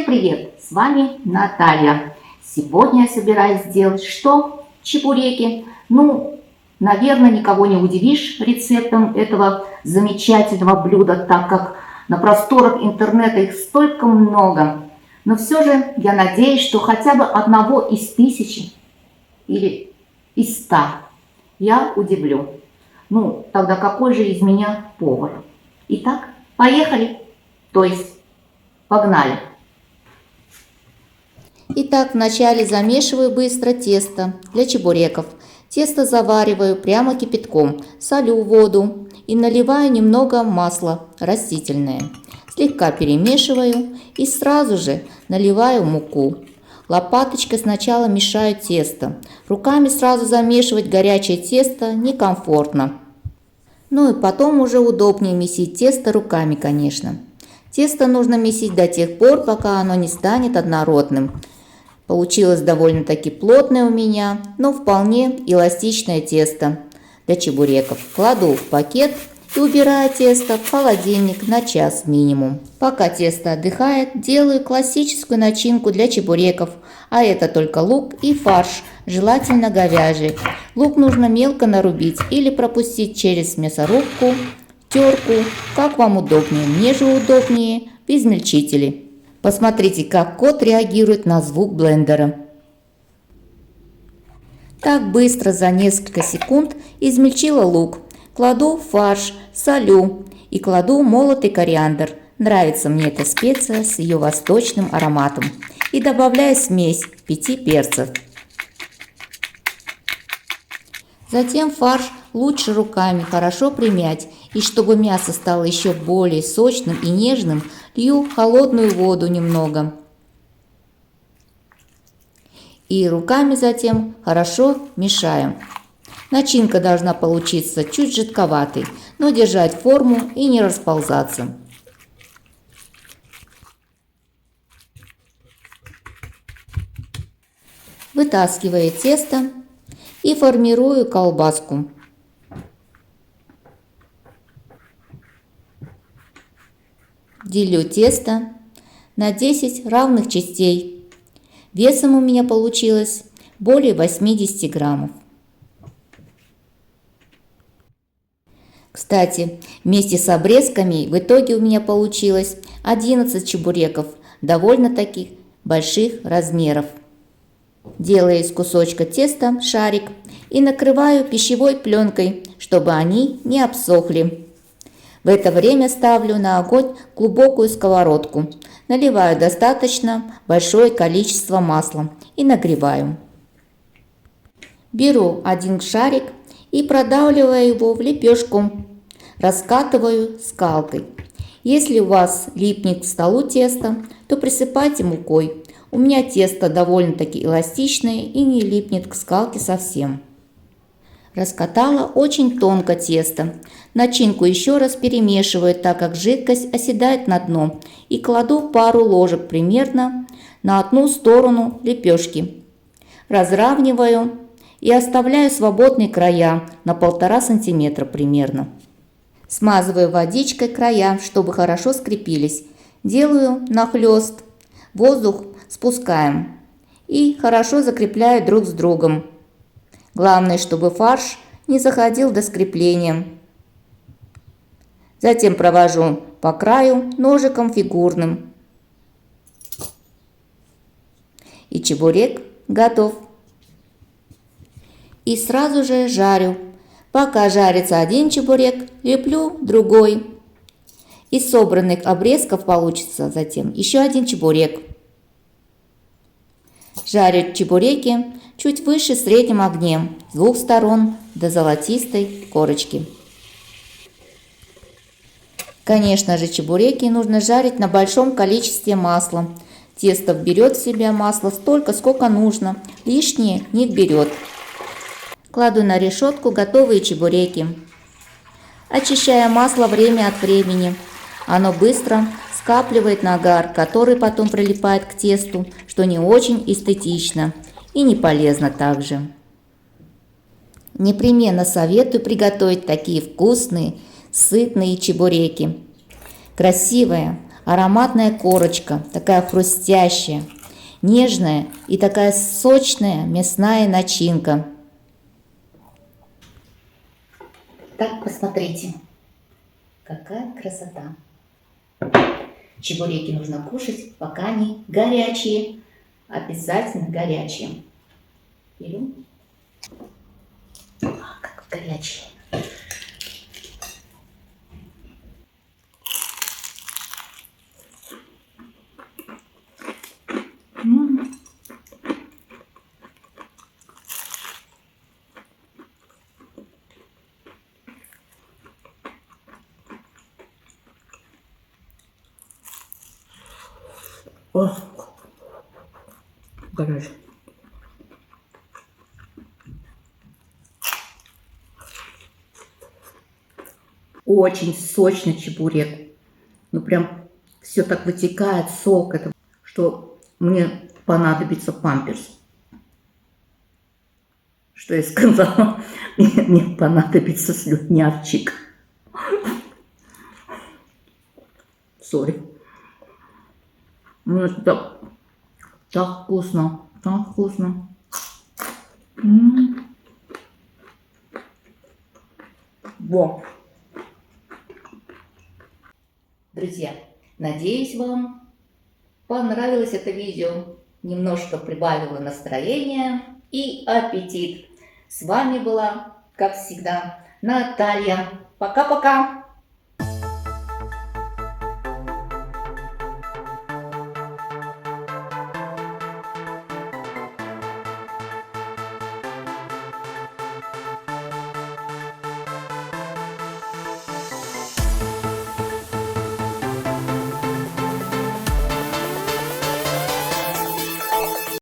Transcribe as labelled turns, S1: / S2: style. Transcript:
S1: Всем привет! С вами Наталья. Сегодня я собираюсь сделать что? Чебуреки. Наверное, никого не удивишь рецептом этого замечательного блюда, так как на просторах интернета их столько много. Но все же я надеюсь, что хотя бы одного из 1000 или из 100 я удивлю. Тогда какой же из меня повар? Итак, поехали. То есть, погнали. Итак, вначале замешиваю быстро тесто для чебуреков. Тесто завариваю прямо кипятком, солю воду и наливаю немного масла растительное. Слегка перемешиваю и сразу же наливаю муку. Лопаточкой сначала мешаю тесто. Руками сразу замешивать горячее тесто некомфортно. И потом уже удобнее месить тесто руками, конечно. Тесто нужно месить до тех пор, пока оно не станет однородным. Получилось довольно-таки плотное у меня, но вполне эластичное тесто для чебуреков. Кладу в пакет и убираю тесто в холодильник на час минимум. Пока тесто отдыхает, делаю классическую начинку для чебуреков, а это только лук и фарш, желательно говяжий. Лук нужно мелко нарубить или пропустить через мясорубку, терку, как вам удобнее. Мне же удобнее в измельчителе. Посмотрите, как кот реагирует на звук блендера. Так быстро за несколько секунд измельчила лук. Кладу фарш, солю и кладу молотый кориандр. Нравится мне эта специя с ее восточным ароматом. И добавляю смесь 5 перцев. Затем фарш лучше руками хорошо примять. И чтобы мясо стало еще более сочным и нежным, лью холодную воду немного. И руками затем хорошо мешаем. Начинка должна получиться чуть жидковатой, но держать форму и не расползаться. Вытаскиваю тесто и формирую колбаску. Делю тесто на 10 равных частей. Весом у меня получилось более 80 граммов. Кстати, вместе с обрезками в итоге у меня получилось 11 чебуреков довольно-таки больших размеров. Делаю из кусочка теста шарик и накрываю пищевой пленкой, чтобы они не обсохли. В это время ставлю на огонь глубокую сковородку. Наливаю достаточно большое количество масла и нагреваю. Беру один шарик и продавливаю его в лепешку. Раскатываю скалкой. Если у вас липнет к столу тесто, то присыпайте мукой. У меня тесто довольно-таки эластичное и не липнет к скалке совсем. Раскатала очень тонко тесто. Начинку еще раз перемешиваю, так как жидкость оседает на дно, и кладу пару ложек примерно на одну сторону лепешки. Разравниваю и оставляю свободные края на 1,5 сантиметра примерно. Смазываю водичкой края, чтобы хорошо скрепились. Делаю нахлест, воздух спускаем и хорошо закрепляю друг с другом. Главное, чтобы фарш не заходил до скрепления. Затем провожу по краю ножиком фигурным. И чебурек готов. И сразу же жарю. Пока жарится один чебурек, леплю другой. Из собранных обрезков получится затем еще один чебурек. Жарю чебуреки чуть выше средним огнем с двух сторон до золотистой корочки. Конечно же, чебуреки нужно жарить на большом количестве масла. Тесто берет в себя масло столько, сколько нужно, лишнее не берет. Кладу на решетку готовые чебуреки. Очищаю масло время от времени. Оно быстро скапливает нагар, который потом прилипает к тесту, что не очень эстетично и не полезно также. Непременно советую приготовить такие вкусные, сытные чебуреки. Красивая, Ароматная корочка, такая хрустящая, нежная и такая сочная мясная начинка. Так, посмотрите, какая красота. Чебуреки нужно кушать, пока они горячие. Обязательно горячие. Беру. Как горячие. О, горячий. Очень сочный чебурек. Ну прям все так вытекает, сок, это, что мне понадобится памперс. Что я сказала? Мне понадобится слюнявчик. Сори. Ну это так вкусно, так вкусно. Во. Друзья, надеюсь, вам понравилось это видео. Немножко прибавило настроение и аппетит. С вами была, как всегда, Наталья. Пока-пока!